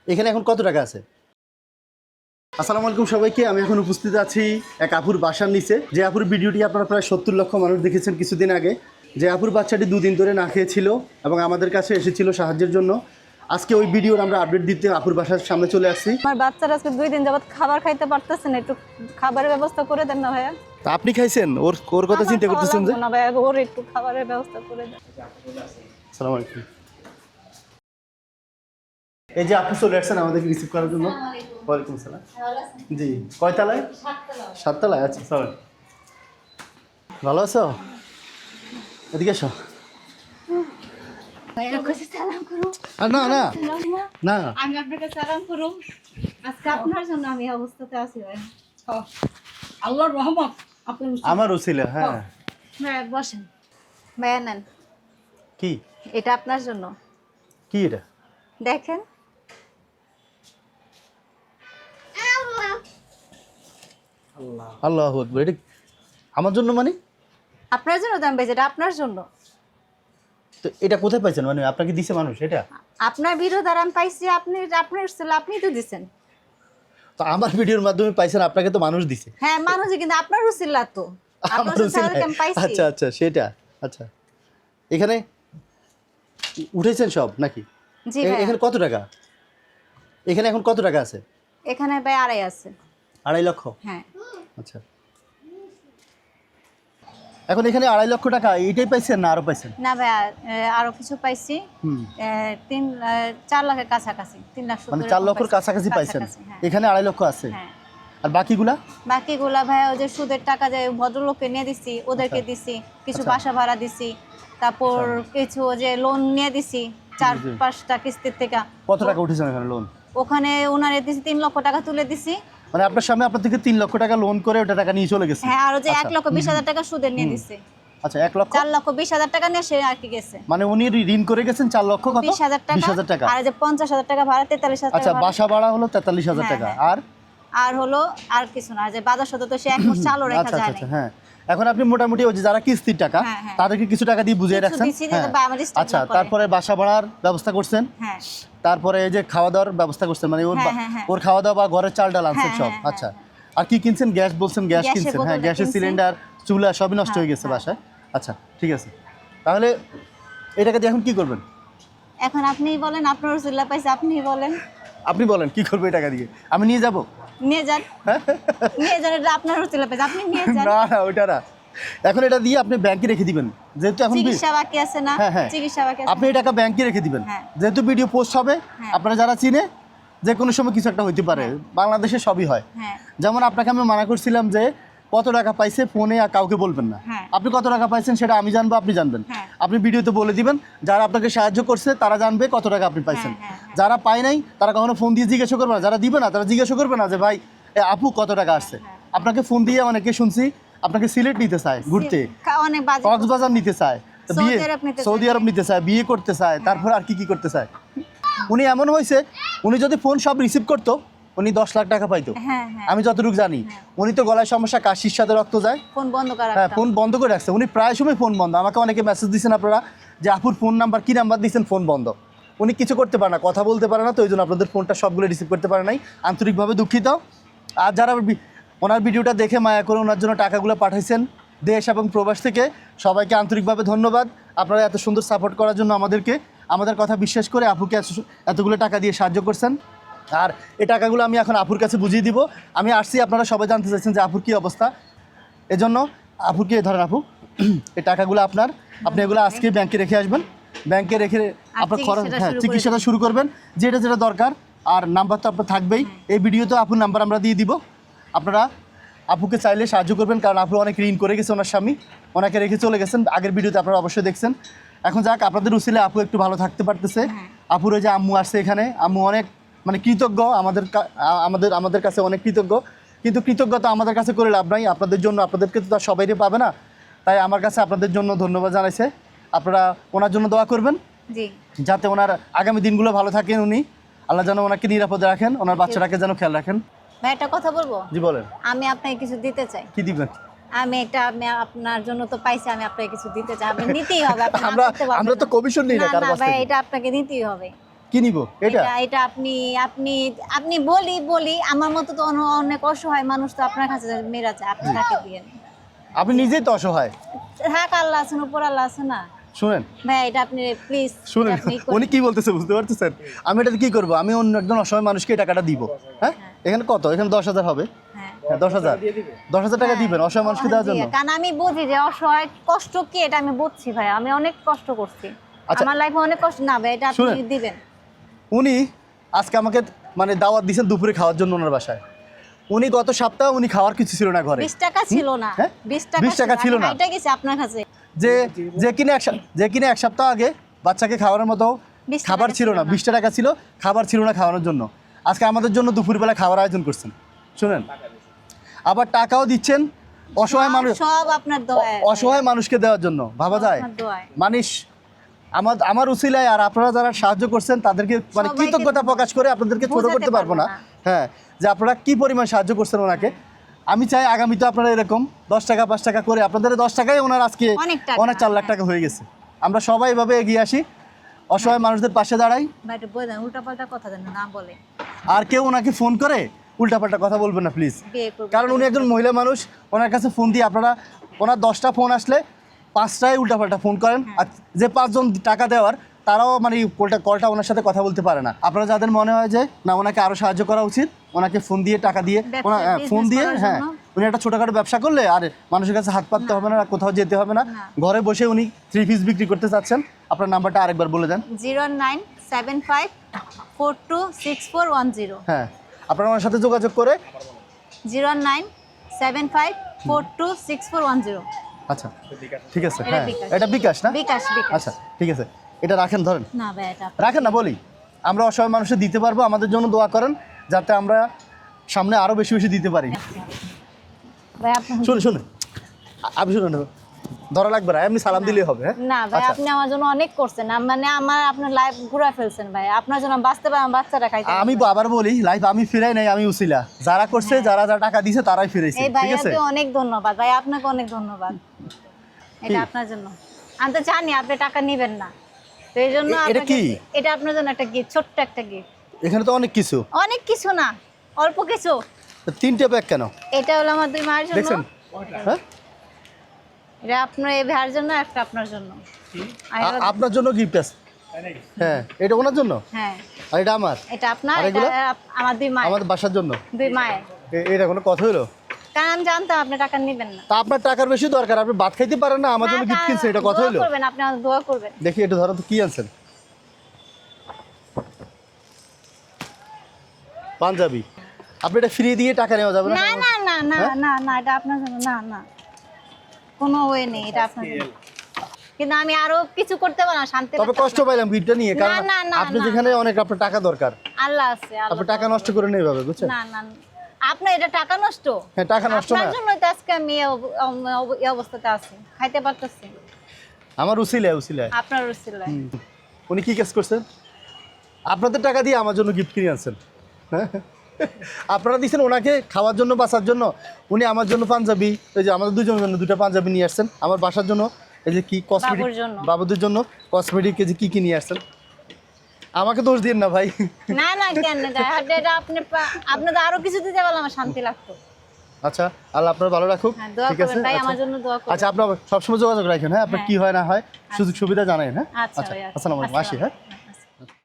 এখানে এখন কত টাকা আছে? আসসালামু আলাইকুম সবাইকে। আমি এখন উপস্থিত আছি এক আপুর বাসার নিচে। যে আপুর ভিডিওটি আপনারা প্রায় 70 লক্ষ মানুষ দেখেছেন কিছুদিন আগে। যে আপুর বাচ্চাটি 2 দিন ধরে না খেয়েছিল এবং আমাদের কাছে এসেছিল সাহায্যের জন্য। আজকে ওই ভিডিওর আমরা আপডেট দিতে আপুর বাসার সামনে চলে আসছি। আমার বাচ্চারা আজকে 2 দিন যাবত খাবার খাইতে পারতেছে না, একটু খাবারের ব্যবস্থা করে দেন না ভাইয়া। তা আপনি খাইছেন? ওর কথা চিন্তা করতেছেন যে? না ভাইয়া, ওর একটু খাবারের ব্যবস্থা করে দেন। আসসালামু আলাইকুম। এই যে আপনি চলে আসছেন আমাদেরকে রিসিভ করার জন্য। ওয়ালাইকুম আসসালাম। জি, কয়তলায়? 7 তলায়। আচ্ছা, সরি। ভালো আছো? এদিকে এসো। না না না, আমি আপনাকে সালাম করুম। আজকে আপনার জন্য আমি এই অবস্থাতে আছি ভাই। আল্লাহর রহমত আপনার আমারও ছিল। হ্যাঁ, হ্যাঁ বসেন ভাইয়া, নেন কি এটা আপনার জন্য। কি এটা? দেখেন আল্লাহু আকবার। এটা আমার জন্য মানে? আপনার জন্য দাম বেজে, এটা আপনার জন্য। তো এটা কোথায় পাইছেন? মানে আপনাকে দিছে মানুষ এটা? আপনার ভিডিও দ্বারা আমি পাইছি, আপনার ছিল, আপনিই তো দিছেন। তো আমার ভিডিওর মাধ্যমে পাইছেন, আপনাকে তো মানুষ দিছে। হ্যাঁ মানুষ, কিন্তু আপনার উসিলা তো। আপনার আমার উসিলা থেকে আমি পাইছি। আচ্ছা আচ্ছা, সেটা। আচ্ছা, এখানে উঠেছেন সব নাকি? জি ভাই। এখানে কত টাকা? এখানে এখন কত টাকা আছে? এখানে ভাই 2.5 আছে। 2.5 লক্ষ? হ্যাঁ। আচ্ছা, এখন এখানে 2.5 লক্ষ টাকা এইটাই পাইছেন না আরো পাইছেন? না ভাই, আরো কিছু পাইছি। 4 লাখের কাছাকাছি, 3 লাখ মানে 70 4 লক্ষর কাছাকাছি পাইছেন। হ্যাঁ। এখানে 2.5 লক্ষ আছে। হ্যাঁ। আর বাকিগুলা? বাকিগুলা ভাই ওই যে সুদের টাকা যে ভদ্রলোককে নিয়ে দিছি, ওদেরকে দিছি। কিছু আচ্ছা। বাসা ভাড়া দিছি, তারপর কিছু যে লোন নিয়ে দিছি 4-5টা কিস্তির থেকে। কত টাকা উঠেছেন এখানে লোন? ওখানে ওনারে দিছি 3 লক্ষ টাকা তুলে দিছি। মানে আপনার সামনে আপনার থেকে 3 লক্ষ টাকা লোন করে ওটা টাকা নিয়ে চলে গেছে? হ্যাঁ, আর যে আচ্ছা। 1,20,000 টাকা সুদের নিয়ে দিছি। আচ্ছা, 1 লক্ষ 4,20,000 টাকা নিয়ে সে আর কি গেছে। মানে উনি ঋণ করে গেছেন 4 লক্ষ কত? 20,000 টাকা। 20,000 টাকা। আর যে 50,000 টাকা ভাড়া, 43,000 টাকা আচ্ছা, ভাড়া। বাসা ভাড়া হলো 43,000 হ্যাঁ, টাকা। হ্যাঁ। আর আর হলো আর কিছু না, যে বাজার সদর তো সে এক মাস চালও রাখা আচ্ছা যায় আচ্ছা, না। হ্যাঁ। এখন আপনি মোটামুটি ওই যে যারা কিস্তির টাকা, হ্যাঁ, হ্যাঁ। তাদেরকে কিছু টাকা দিয়ে বুঝিয়ে কিছু রাখছেন। দিছি যে হ্যাঁ। আমাদের স্টক আচ্ছা, না করে। তারপরে বাসা ভাড়ার ব্যবস্থা করছেন। হ্যাঁ। তারপরে এই যে খাওয়া দাওয়ার ব্যবস্থা করছেন, মানে হ্যাঁ, হ্যাঁ, হ্যাঁ। ওর খাওয়া দাওয়া বা ঘরের চাল ডাল আনছেন হ্যাঁ, সব। হ্যাঁ, আচ্ছা, আর কি কিনছেন? গ্যাস বলছেন, গ্যাস গ্যাসের কিনছেন। হ্যাঁ, বোতলটা গ্যাসের কিনছি। সিলিন্ডার, চুলা সবই নষ্ট হয়ে গেছে বাসায়। আচ্ছা, ঠিক আছে। তাহলে এটাকে দিয়ে এখন কি করবেন? এখন আপনিই বলেন, আপনার উসিলা পাইছে, আপনিই বলেন। আপনি বলেন কি করবে এই টাকা দিয়ে? আমি নিয়ে যাব? নিয়ে যান, নিয়ে যান, এটা আপনার উসিলা পাইছে, আপনি নিয়ে যান। না না, ওইটা না। এখন এটা দিয়ে আপনি ব্যাংকে রেখে দিবেন, যেহেতু এখন চিকিৎসা বাকি আছে না? হ্যাঁ, হ্যাঁ। চিকিৎসা বাকি আছে। আপনি এই টাকা ব্যাংকে রেখে দিবেন। হ্যাঁ। যেহেতু ভিডিও পোস্ট হবে, হ্যাঁ। আপনারা যারা চিনে, যে কোনো সময় কিছু একটা হইতে পারে। বাংলাদেশে সবই হয়। হ্যাঁ। যেমন আপনাকে আমি মানা করছিলাম যে কত টাকা পাইছে ফোনে আর কাউকে বলবেন না। হ্যাঁ। আপনি কত টাকা পাইছেন সেটা আমি জানবো, আপনি জানবেন। হ্যাঁ। আপনি ভিডিওতে বলে দিবেন, যারা আপনাকে সাহায্য করছে তারা জানবে কত টাকা আপনি পাইছেন। হ্যাঁ, হ্যাঁ। যারা পায় নাই তারা কখনো ফোন দিয়ে জিজ্ঞাসা করবে না। যারা দিবে না তারা জিজ্ঞাসা করবে না যে ভাই আপু কত টাকা আসছে। আপনাকে ফোন দিয়ে অনেকে শুনছি আপনাকে সিলেট নিতে চায় ঘুরতে, অনেক বাজে। কক্সবাজার নিতে চায়, তো বিয়ে সৌদি আরব নিতে চায়। সৌদি আরব নিতে চায়, বিয়ে করতে চায়, তারপর আর কি কি করতে চায়। উনি এমন হয়েছে, উনি যদি ফোন সব রিসিভ করতো উনি 10 লাখ টাকা পাইতো। হ্যাঁ, হ্যাঁ। আমি যতটুকু জানি উনি তো গলায় সমস্যা, কাশির সাথে রক্ত যায়। ফোন বন্ধ করা। হ্যাঁ, ফোন বন্ধ করে রাখছে উনি, প্রায় সময় ফোন বন্ধ। আমাকে অনেকে মেসেজ দিচ্ছেন আপনারা যে আপুর ফোন নাম্বার, কি নাম্বার দিচ্ছেন, ফোন বন্ধ। উনি কিছু করতে পারে না, কথা বলতে পারে না, তো ওই জন্য আপনাদের ফোনটা সবগুলো রিসিভ করতে পারে নাই। আন্তরিকভাবে দুঃখিত। আর যারা ওনার ভিডিওটা দেখে মায়া করে ওনার জন্য টাকাগুলো পাঠাইছেন দেশ এবং প্রবাস থেকে, সবাইকে আন্তরিকভাবে ধন্যবাদ। আপনারা এত সুন্দর সাপোর্ট করার জন্য আমাদেরকে, আমাদের কথা বিশ্বাস করে আপুকে এতগুলো টাকা দিয়ে সাহায্য করছেন। আর এই টাকাগুলো আমি এখন আপুর কাছে বুঝিয়ে দিব। আমি আসছি, আপনারা সবাই জানতে চাইছেন যে আপুর কী অবস্থা। এজন্য আপুকে ধরেন, আপু এই টাকাগুলো আপনার, আপনি এগুলো আজকে ব্যাংকে রেখে আসবেন। ব্যাংকে রেখে আপনার খরচ, হ্যাঁ, চিকিৎসাটা শুরু করবেন, যেটা যেটা দরকার। আর নাম্বার তো আপনার থাকবেই, এই ভিডিওতে আপুর নাম্বার আমরা দিয়ে দিব। আপনারা আপুকে চাইলে সাহায্য করবেন, কারণ আপু অনেক ঋণ করে গেছে ওনার স্বামী, ওনাকে রেখে চলে গেছেন। আগের ভিডিওতে আপনারা অবশ্যই দেখছেন। এখন যাক, আপনাদের উসিলে আপু একটু ভালো থাকতে পারতেছে। আপুর ওই যে আম্মু আসছে এখানে, আম্মু অনেক মানে কৃতজ্ঞ, আমাদের কাছে অনেক কৃতজ্ঞ। কিন্তু কৃতজ্ঞতা আমাদের কাছে করে লাভ নাই, আপনাদের জন্য, আপনাদেরকে তো সবাইরে পাবে না। তাই আমার কাছে আপনাদের জন্য ধন্যবাদ জানাইছে। আপনারা ওনার জন্য দোয়া করবেন, জি, যাতে ওনার আগামী দিনগুলো ভালো থাকেন। উনি, আল্লাহ যেন ওনাকে নিরাপদে রাখেন, ওনার বাচ্চাটাকে যেন খেয়াল রাখেন। ভাই একটা কথা বলবো? জি বলেন। আমি আপনাকে কিছু দিতে চাই। কি দিবেন? আমি আপনার জন্য তো পাইছি, আমি আপনাকে কিছু দিতে চাই। আপনি নিতেই হবে, আপনি না আমরা করতে পারবেন আমরা তো না। কমিশন নিই না না কারো না কাছ ভাই, থেকে। এটা আপনাকে নিতেই হবে। কি নিব এটা? এটা আপনি আপনি আপনি বলি আমার মতো তো অনেক অসহায় মানুষ তো আপনার কাছে মেরা যায়, আপনি তাকে দিয়েন। আপনি নিজেই তো অসহায়। থাক, আল্লাহ আছেন, উপর আল্লাহ আছে না। শুনেন ভাই এটা আপনি প্লিজ শুনেন, উনি কি বলতেছে বুঝতে পারতেছেন? আমি এটা কি করব? আমি অন্য একজন অসহায় মানুষকে এই টাকাটা দিব। হ্যাঁ, এখানে কত? এখানে 10,000 হবে। হ্যাঁ, হ্যাঁ 10,000 টাকা দিবেন অসহায় মানুষকে দেওয়ার জন্য। কারণ আমি বুঝি যে অসহায় কষ্ট কি, এটা আমি বুঝছি ভাই, আমি অনেক কষ্ট করছি, আমার লাইফে অনেক কষ্ট। না ভাই এটা আপনি দিবেন। উনি আজকে আমাকে মানে দাওয়াত দিয়েছেন দুপুরে খাওয়ার জন্য ওনার বাসায়। উনি গত সপ্তাহে উনি খাওয়ার কিছু ছিল না ঘরে। 20 টাকা ছিল না, 20 টাকা ছিল না। এটা গেছে আপনার কাছে। যে কিনে এক সপ্তাহ আগে বাচ্চাকে খাওয়ানোর মতো খাবার ছিল না, 20 টাকা ছিল, খাবার ছিল না খাওয়ানোর জন্য। আজকে আমাদের জন্য দুপুরবেলা খাবার আয়োজন করছেন। শুনেন, আবার টাকাও দিচ্ছেন অসহায় মানুষ, সব আপনার দোয়ায়, অসহায় মানুষকে দেওয়ার জন্য। ভাবা যায় মানুষ আমার উসিলায় আর আপনারা যারা সাহায্য করছেন তাদেরকে মানে কৃতজ্ঞতা প্রকাশ করে আপনাদেরকে ছোট করতে পারবো না। হ্যাঁ, যে আপনারা কি পরিমাণ সাহায্য করছেন ওনাকে। আমি চাই আগামীতে আপনারা এরকম 10 টাকা 5 টাকা করে, আপনাদের 10 টাকায় ওনার আজকে অনেক 4 লাখ টাকা হয়ে গেছে। আমরা সবাই এভাবে এগিয়ে আসি, অসহায় মানুষদের পাশে দাঁড়াই। উল্টাপাল্টা কথা যেন না বলে, আর কেউ ওনাকে ফোন করে উল্টাপাল্টা কথা বলবেন না প্লিজ, কারণ উনি একজন মহিলা মানুষ। ওনার কাছে ফোন দিয়ে আপনারা, ওনার 10টা ফোন আসলে 5টায় উল্টাপাল্টা ফোন করেন। আর যে 5 জন টাকা দেওয়ার তারাও মানে কলটা ওনার সাথে কথা বলতে পারে না। আপনারা যাদের মনে হয় যে না ওনাকে আরও সাহায্য করা উচিত, ওনাকে ফোন দিয়ে টাকা দিয়ে ফোন দিয়ে, হ্যাঁ উনি একটা ছোটোখাটো ব্যবসা করলে আর মানুষের কাছে হাত পাততে হবে না, কোথাও যেতে হবে না, ঘরে বসে উনি 3 পিস বিক্রি করতে চাচ্ছেন। আপনার নাম্বারটা আরেকবার বলে দেন। 09754264110। হ্যাঁ, আপনারা ওনার সাথে যোগাযোগ করে 09754264110। আচ্ছা ঠিক আছে। হ্যাঁ এটা বিকাশ না? বিকাশ। আচ্ছা ঠিক আছে, এটা রাখেন, ধরেন। না ভাই এটা রাখেন না, বলি আমরা অসহায় মানুষের দিতে পারবো। আমাদের জন্য দোয়া করেন যাতে আমরা সামনে আরো বেশি বেশি দিতে পারি। ভাই আপনি শুনুন আপনি শুনুন, ধরা লাগবে না, এমনি সালাম দিলেই হবে। হ্যাঁ না ভাই আপনি আমার জন্য অনেক করছেন, মানে আমার আপনার লাইফ ঘুরে ফেলছেন ভাই, আপনার জন্য বাঁচতে পারলাম, বাচ্চাটা খাইতে। আমি আবার বলি, লাইফ আমি ফিরাই নাই, আমি উসিলা। যারা করছে, যারা টাকা দিয়েছে তারাই ফিরাইছে। এই ভাই আপনাকে অনেক ধন্যবাদ ভাই, আপনাকে অনেক ধন্যবাদ। এটা আপনার জন্য, আমি তো জানি আপনি টাকা নেবেন না, তো এই জন্য এটা আপনার জন্য একটা গিফট, ছোট্ট একটা গিফট। এখানে তো অনেক কিছু না, অল্প কিছু। 3টে ব্যাগ কেন? এটা হলো আমার 2 মায়ের জন্য। দেখছেন? হ্যাঁ এটা আপনার এই ভাইয়ের জন্য, একটা আপনার জন্য। আপনার জন্য গিফট আছে। হ্যাঁ এটা ওনার জন্য। হ্যাঁ আর এটা আমার। এটা আপনার, এটা আমার 2 মায়ের, আমাদের বাসার জন্য 2 মায়ের। এটা কোনো কথা হলো? কারণ আমি জানতাম আপনি টাকা নেবেন না। তা আপনার টাকার বেশি দরকার, আপনি ভাত খাইতে পারেন না, আমার জন্য গিফট কিনছেন, এটা কথা হলো? দোয়া করবেন, আপনি আমার দোয়া করবেন। দেখি একটু ধরো তো, কি আনছেন? পাঞ্জাবি। আপনি এটা ফ্রি দিয়ে টাকা নেওয়া যাবে না? না না না না না না, এটা আপনার জন্য। না না, কোনো ওয়ে নেই, এটা আপনার জন্য। কিন্তু আমি আরো কিছু করতে পারবো না, শান্তি। তবে কষ্ট পাইলাম গিফটটা নিয়ে, কারণ আপনি যেখানে অনেক আপনার টাকা দরকার, আল্লাহ আছে, আপনি টাকা নষ্ট করে নেই ভাবে, বুঝছেন? না না, আপনার এটা টাকা নষ্ট। হ্যাঁ টাকা নষ্ট না, আপনার জন্যই তো আজকে আমি এই অবস্থাতে আছি, খাইতে পারতেছি। আমার উসিলায়। আপনার উসিলায়। উনি কি কাজ করছেন? আপনাদের টাকা দিয়ে আমার জন্য গিফট কিনে আনছেন। আপনারা দিচ্ছেন ওনাকে খাওয়ার জন্য, বাঁচার জন্য। উনি আমার জন্য পাঞ্জাবি, এই যে আমাদের দুজনের জন্য 2টা পাঞ্জাবি নিয়ে আসছেন। আমার বাসার জন্য এই যে কি কসমেটিক, বাবুদের জন্য কসমেটিক এই যে কি নিয়ে আসছেন। আমাকে দোষ দিন না ভাই। না না, কেন এটা আপনি তো আরো কিছু দিতে পারলে আমার শান্তি লাগতো। আচ্ছা, আল্লাহ আপনার ভালো রাখুক। ঠিক আছে ভাই, আমার জন্য দোয়া করুন। আচ্ছা, আপনার সবসময় যোগাযোগ রাখেন। হ্যাঁ, আপনার কি হয় না হয় সুযোগ সুবিধা জানাই। হ্যাঁ আচ্ছা, আসসালামু আলাইকুম, আসি। হ্যাঁ।